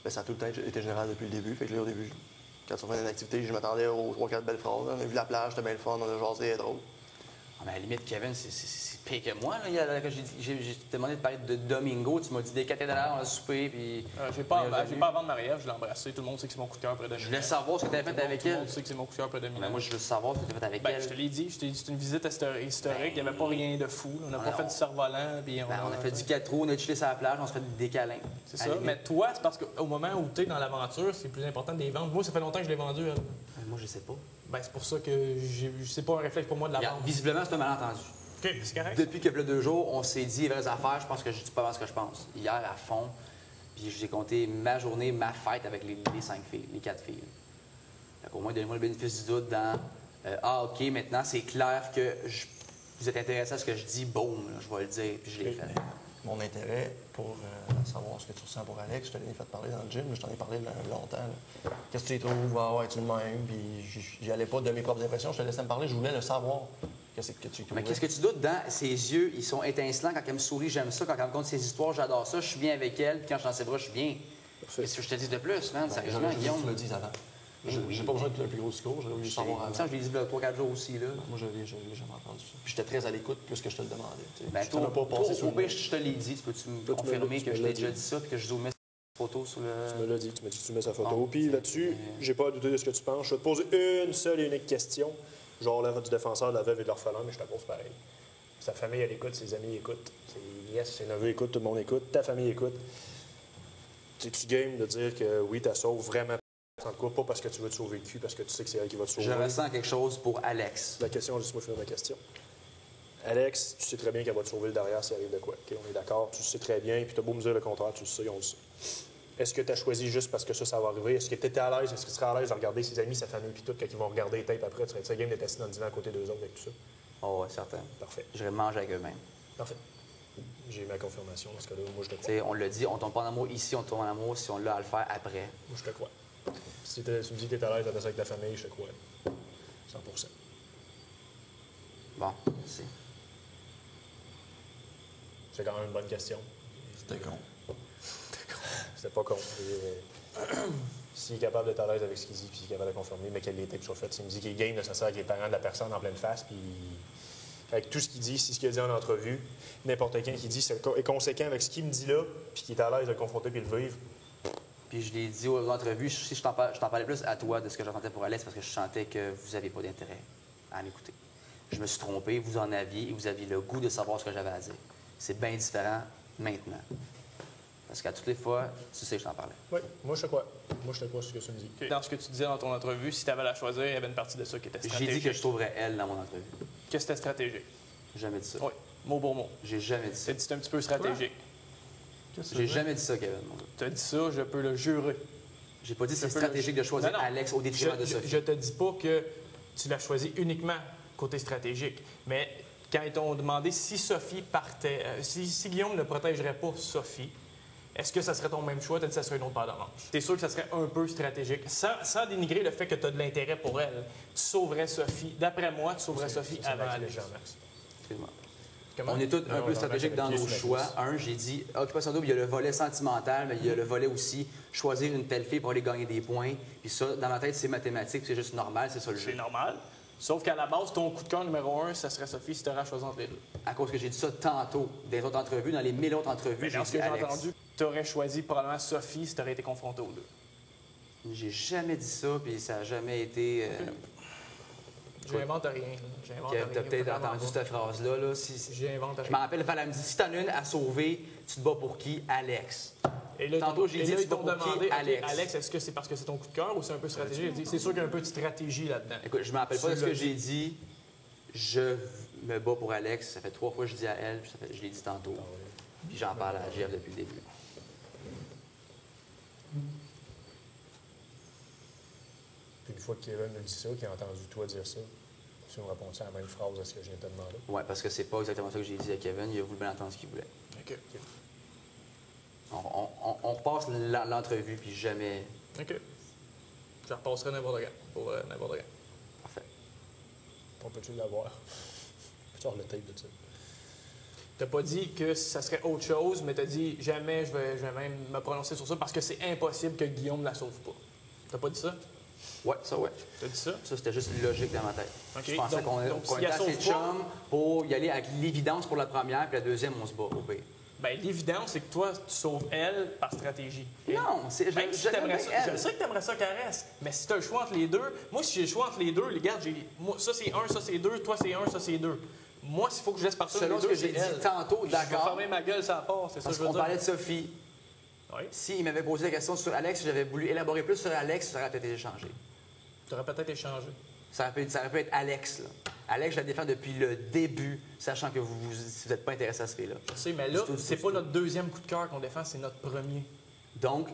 Ben, ça a tout le temps été général depuis le début. Fait que là, au début, quand on faisait une activité, je m'attendais aux 3-4 belles phrases. On a vu la plage, c'était bien le fun, on a jasé, c'était drôle. Ah, mais à la limite, Kevin, c'est pire que moi. Là. Quand j'ai demandé de parler de Domingo, tu m'as dit des cathédrales, on a soupé, puis... J'ai pas à vendre Marie-Ève, je l'ai embrassée. Tout le monde sait que c'est mon coup de cœur près de Je voulais savoir ce que tu avais fait avec Tout le elle. monde sait que c'est mon coup de cœur près de Mais moi, je veux savoir ce que tu as fait avec elle. Je te l'ai dit, c'est une visite historique. Il n'y avait pas rien de fou. On n'a pas fait du cerf-volant. On a fait du 4 roues, on a chillé sur la plage, on se fait des câlins. C'est ça. Mais toi, c'est parce qu'au moment où tu es dans l'aventure, c'est plus important de les vendre. Moi, ça fait longtemps que je l'ai vendu. Moi, je sais pas. C'est pour ça que c'est pas un réflexe pour moi de la vendre. Visiblement, c'est un malentendu. OK, c'est correct. Depuis que, là, 2 jours, on s'est dit les vraies affaires, je pense que je dis pas vraiment ce que je pense. Hier, à fond, puis j'ai compté ma journée, ma fête avec les 5 filles, les 4 filles. Fait qu'au moins, donnez-moi le bénéfice du doute dans OK, maintenant, c'est clair que vous êtes intéressé à ce que je dis, boum, là, je vais le dire, puis je l'ai fait. Mon intérêt pour savoir ce que tu ressens pour Alex, je te l'ai fait parler dans le gym, je t'en ai parlé longtemps. Qu'est-ce que tu y trouves? Ah ouais, tu le m'aimes, puis j'y allais pas de mes propres impressions, je te laissais me parler, je voulais le savoir. Qu'est-ce que tu trouvais? Mais qu'est-ce que tu doutes dans ses yeux? Ils sont étincelants. Quand elle me sourit, j'aime ça. Quand elle me conte ses histoires, j'adore ça. Je suis bien avec elle. Puis quand je suis dans ses bras, je suis bien. Qu'est-ce que je te dis de plus, man? Sérieusement, Guillaume? Tu me le dis avant. J'ai pas besoin de le plus gros discours, j'aurais voulu savoir avant. Ça, je l'ai dit il y a 3-4 jours aussi, là. Moi, je l'ai jamais entendu ça. Puis j'étais très à l'écoute plus que je te le demandais. Ben, toi, au pire, je te l'ai dit. Peux-tu me confirmer que je t'ai déjà dit ça puis que je zoomais sa photo sur le... Tu me l'as dit, tu m'as dit que tu mets sa photo. Puis là-dessus, j'ai pas à douter de ce que tu penses. Je vais te poser une seule et unique question. Genre là, du défenseur, de la veuve et de l'orphelin, mais je te la pose pareil. Sa famille, elle écoute, ses amis écoutent, ses nièces, ses neveux écoutent, tout le monde écoute, ta famille écoute. Es-tu game de dire que oui, tu sauves vraiment en tout cas, pas parce que tu veux te sauver le cul, parce que tu sais que c'est elle qui va te sauver. Je ressens quelque chose pour Alex. La question, laisse-moi finir ma question. Alex, tu sais très bien qu'elle va te sauver le derrière s'il arrive de quoi. Okay, on est d'accord, tu le sais très bien, puis tu as beau me dire le contraire, tu le sais, on le sait. Est-ce que tu as choisi juste parce que ça va arriver? Est-ce que tu étais à l'aise? Est-ce que tu serais à l'aise de regarder ses amis, sa famille, puis tout, quand ils vont regarder les tapes après? Tu serais game d'être assis dans le divan à côté d'eux autres avec tout ça? Oh, ouais, certain. Parfait. Je vais manger avec eux-mêmes. Parfait. J'ai ma confirmation dans ce cas-là. Moi, je te crois. T'sais, on l'a dit, on tombe pas en amour ici, on tombe en amour si on l'a à le faire après. Moi, je te crois. Si tu me dis que tu es à l'aise d'être avec ta famille, je te crois. 100%. Bon, merci. C'est quand même une bonne question. C'était con. C'était pas con. S'il est capable d'être à l'aise avec ce qu'il dit, puis s'il est capable de confirmer, mais quelle était soit faite. S'il me dit qu'il est game, ça sert avec les parents de la personne en pleine face, puis avec tout ce qu'il dit, c'est ce qu'il a dit en entrevue. N'importe qui qui dit est conséquent avec ce qu'il me dit là, puis qui est à l'aise de le confronter puis le vivre. Puis je l'ai dit aux entrevues, si je t'en parlais plus à toi de ce que j'entendais pour Alex, parce que je sentais que vous n'aviez pas d'intérêt à m'écouter. Je me suis trompé, vous en aviez, et vous aviez le goût de savoir ce que j'avais à dire. C'est bien différent maintenant. Parce qu'à toutes les fois, tu sais que je t'en parlais. Oui, moi je te crois. Moi je te crois ce que tu me dis. Okay. Dans ce que tu disais dans ton entrevue, si tu avais à la choisir, il y avait une partie de ça qui était stratégique. J'ai dit que je trouverais elle dans mon entrevue. Que c'était stratégique. J'ai jamais dit ça. Oui, mot pour mot. J'ai jamais dit ça. Tu as dit c'est un petit peu stratégique. J'ai jamais dit ça, Kevin. Tu as dit ça, je peux le jurer. J'ai pas dit que c'est stratégique de choisir non, Alex au détriment de Sophie. Je te dis pas que tu l'as choisi uniquement côté stratégique, mais quand ils t'ont demandé si Sophie partait, si Guillaume ne protégerait pas Sophie, est-ce que ça serait ton même choix? Tu as dit que ça serait une autre paire de manches. Tu es sûr que ça serait un peu stratégique, sans dénigrer le fait que tu as de l'intérêt pour elle. Tu sauverais Sophie. D'après moi, tu sauverais Sophie avant Alex. Excuse-moi. On est tous un peu stratégiques dans nos choix. J'ai dit, Occupation Double, il y a le volet sentimental, mais il y a le volet aussi choisir une telle fille pour aller gagner des points. Puis ça, dans ma tête, c'est mathématique, c'est juste normal, c'est ça le jeu. C'est normal. Sauf qu'à la base, ton coup de cœur numéro 1, ça serait Sophie si tu aurais choisi entre les deux. À cause que j'ai dit ça tantôt, dans les autres entrevues, dans les 1000 autres entrevues, j'ai dans ce dit que j'ai Alex. entendu, tu aurais choisi probablement Sophie si tu aurais été confronté aux deux. J'ai jamais dit ça, puis ça n'a jamais été... J'invente rien. Tu as peut-être entendu cette phrase-là. Là. J'invente rien. Je me rappelle, elle me dit, si t'en as une à sauver, tu te bats pour qui? Alex. Et là, tantôt, j'ai dit, tu te bats pour qui? Alex. Alex, est-ce que c'est parce que c'est ton coup de cœur ou c'est un peu stratégique? C'est sûr qu'il y a un peu de stratégie là-dedans. Écoute, je me rappelle pas de ce que j'ai dit. Je me bats pour Alex. Ça fait 3 fois que je dis à elle, puis je l'ai dit tantôt. Puis j'en parle à Jeff depuis le début. Puis une fois que Kevin me dit ça, qu'il a entendu toi dire ça, tu me réponds à la même phrase à ce que je viens de te demander? Oui, parce que c'est pas exactement ça que j'ai dit à Kevin. Il a voulu bien entendre ce qu'il voulait. OK. On repasse l'entrevue, puis jamais... OK. Je repasserai n'importe quand, pour n'importe quand. Parfait. On peut-tu l'avoir? Peux-tu avoir le tape de ça? T'as pas dit que ça serait autre chose, mais t'as dit jamais je vais même me prononcer sur ça parce que c'est impossible que Guillaume ne la sauve pas. T'as pas dit ça? Ouais, ça, ouais. T'as dit ça? Ça, c'était juste logique dans ma tête. OK. Je pensais Donc, qu'on s'il était la assez sauve chum pour y aller avec l'évidence pour la première, puis la deuxième, on se bat au pire. Bien, l'évidence, c'est que toi, tu sauves elle par stratégie. Non, c'est Même si t'aimerais ça, je sais que t'aimerais ça qu'elle reste, mais si t'as le choix entre les deux, moi, si j'ai le choix entre les deux, regarde, moi, ça c'est 1, ça c'est 2, toi c'est 1, ça c'est 2. Moi, s'il faut que je laisse partir Selon les ce deux, que j'ai c'est dit elle. tantôt, Je vais d'accord. fermer ma gueule, ça part, c'est ça Parce que je veux qu'on dire. parlait de Sophie. Oui. S'il m'avait posé la question sur Alex, si j'avais voulu élaborer plus sur Alex, ça aurait peut-être été changé. Tu aurais peut-être échangé. Ça aurait pu être Alex, là. Alex, je la défends depuis le début, sachant que vous n'êtes pas intéressé à ce fait-là. Je sais, mais là, c'est pas notre deuxième coup de cœur qu'on défend, c'est notre premier. Donc,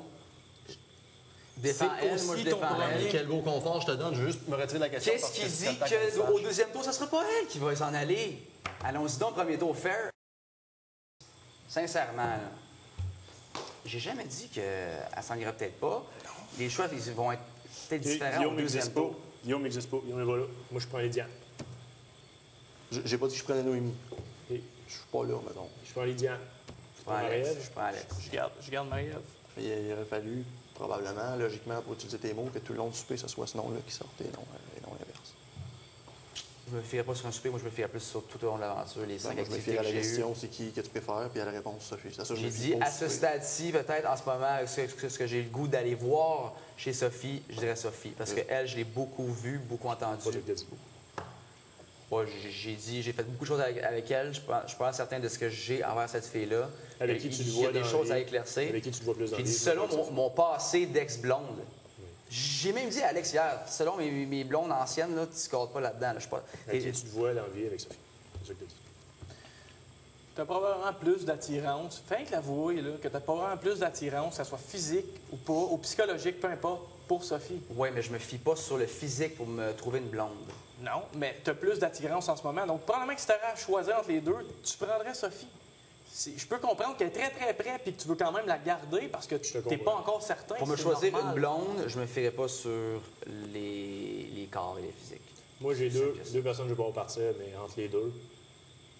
défends C'est elle, aussi moi je ton défends premier. elle. Quel beau confort je te donne, je veux juste me retirer de la question. Qu'est-ce parce qui que dit c'est ta confiance. qu'au deuxième tour, ça sera pas elle qui va s'en aller? Allons-y donc, premier tour, fair. Sincèrement, là, j'ai jamais dit qu'elle s'en irait peut-être pas. Les choix, ils vont être peut-être différents Guillaume au deuxième n'existe pas. tour. Guillaume n'existe pas. Guillaume est pas là. Moi, je prends Lydiane. J'ai pas dit que je prenais Noémie. Et Je suis pas là, mettons. je prends Lydiane. Je prends Alex. Marie-Ève. Je prends Alex. Je garde Marie-Ève. Il aurait fallu, probablement, logiquement, pour utiliser tes mots, que tout le long du souper, ce soit ce nom-là qui sortait et non l'inverse. Je me fierais pas sur un souper, moi je me fierais plus sur tout au long de l'aventure, les 5 Je me activités fie à que la j'ai eues. question, c'est qui que tu préfères, puis à la réponse, Sophie. C'est ça, je J'ai me fie dit, au à ce souper. stade-ci, peut-être en ce moment, ce que j'ai le goût d'aller voir chez Sophie, je dirais Sophie. Parce qu'elle, je l'ai beaucoup vue, beaucoup entendue. Pas de dit. Ouais, j'ai fait beaucoup de choses avec elle. Je suis pas certain de ce que j'ai envers cette fille-là. Avec qui tu le Il y vois a des dans choses la à vie? éclaircir. Avec qui tu le vois plus dans J'ai la dit, vie? selon mon passé d'ex-blonde, j'ai même dit à Alex hier, selon mes blondes anciennes, là, tu ne scores pas là-dedans. Là, je suis pas... Avec qui tu te vois dans la vie avec Sophie? C'est ça que tu dis. Tu as probablement plus d'attirance. Fais que l'avouer, là, que tu as probablement plus d'attirance, que ça soit physique ou pas, ou psychologique, peu importe, pour Sophie. Oui, mais je me fie pas sur le physique pour me trouver une blonde. Non, mais tu as plus d'attirance en ce moment. Donc, probablement que si tu avais à choisir entre les deux, tu prendrais Sophie. Je peux comprendre qu'elle est très, très près et que tu veux quand même la garder parce que tu te n'es pas comprends. encore certain. Pour me c'est choisir normal. une blonde, je me fierais pas sur les corps et les physiques. Moi, j'ai C'est deux ça que c'est. personnes que je vais pas partir, mais entre les deux,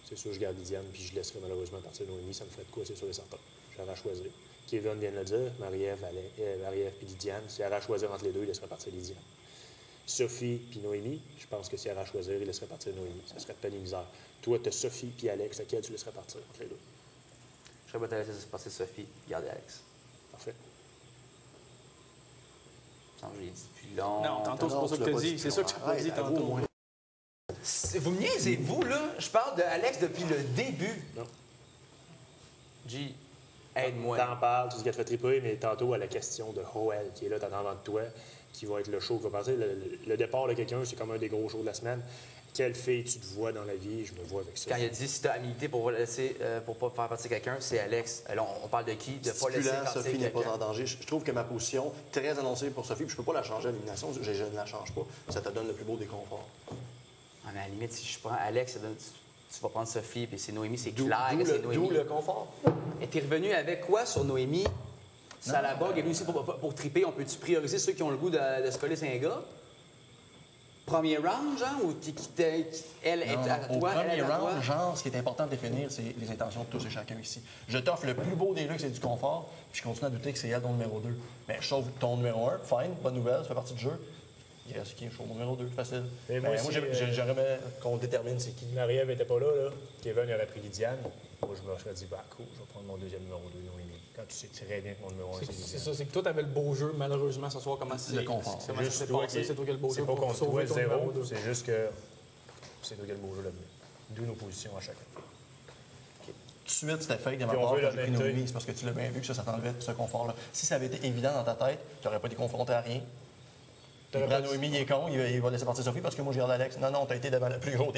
c'est sûr, je garde Lydiane, puis je laisserai malheureusement partir Noémie. Ça me ferait de quoi, c'est sûr et certain. J'aurais à choisir. Kevin vient de le dire, Marie-Ève puis Lydiane. S'il y avait à choisir entre les deux, il laisserait partir Lydiane. Sophie puis Noémie, je pense que s'il y avait à choisir, il laisserait partir Noémie. Ça serait de peine et misère. Toi, tu as Sophie puis Alex, laquelle tu laisserais partir entre les deux? Je serais pas à laisser passer Sophie, garder Alex. Parfait. Ça me semble que je l'ai dit depuis longtemps. Non, tantôt, c'est Non, pas ça tu que l'as tu as pas dit. dit. C'est ça que tu n'as pas Arrête, dit avoue, tantôt. au moins. Vous me niaisez, vous, là? Je parle de Alex depuis le début. Non. G, aide-moi. T'en parles, tu dis qu'elle te fait triper, mais tantôt à la question de Hoel, qui est là, t'en avant de toi, qui va être le show qui va passer. Le départ de quelqu'un, c'est comme un des gros shows de la semaine. Quelle fille tu te vois dans la vie? Je me vois avec ça. Quand il a dit si t'as milité pour pas faire partir quelqu'un, c'est Alex. Alors, on parle de qui? De pas laisser Stipulant, partir Sophie n'est pas quelqu'un. en danger. Je trouve que ma position, très annoncée pour Sophie, puis je peux pas la changer à l'élimination, je ne la change pas. Ça te donne le plus beau des conforts. Ah, mais à la limite, si je prends Alex, tu vas prendre Sophie, puis c'est Noémie, c'est D'où clair que c'est d'où Noémie. le confort. Et t'es revenu avec quoi sur Noémie? Salabog est venu aussi pour triper. On peut-tu prioriser ceux qui ont le goût de se coller sur un gars? Premier round, genre, ou elle est à Au toi, elle premier est à toi? round, genre, ce qui est important de définir, c'est les intentions de tous et chacun ici. Je t'offre le plus beau des luxes et du confort, puis je continue à douter que c'est elle ton numéro 2. Mais je sauve ton numéro 1, fine, bonne nouvelle, ça fait partie du jeu. Il reste qui? Je sauve mon numéro 2, facile. Mais moi aussi, j'aimerais qu'on détermine c'est qui. Marie-Ève n'était pas là. Kevin il aurait pris Lydiane. Moi, je me serais dit, bah, cool, je vais prendre mon deuxième numéro 2, Noémie. Quand tu sais très bien que mon numéro 1, c'est C'est Lydiane. ça, c'est que toi, tu avais le beau jeu, malheureusement, ce soir. Comment c'est Le confort. comment ça Juste s'est toi passé? qui- C'est toi qui as le beau jeu C'est pas pour contre toi, sauver ton zéro. numéro 2. C'est juste que c'est toi qui as le beau jeu là-dedans. D'où nos positions à chacun. Tout de suite, c'était fake de ma Puis on part veut quand j'ai pris l'honnêteté. Noémie, c'est parce que tu l'as bien vu que ça t'enlevait ce confort-là. Si ça avait été évident dans ta tête, tu n'aurais pas été confronté à rien. Il T'aurais prend pas- Noémie, il est con, il va laisser partir Sophie parce que moi, je garde Alex. Non, non, t'as été devant le plus gros.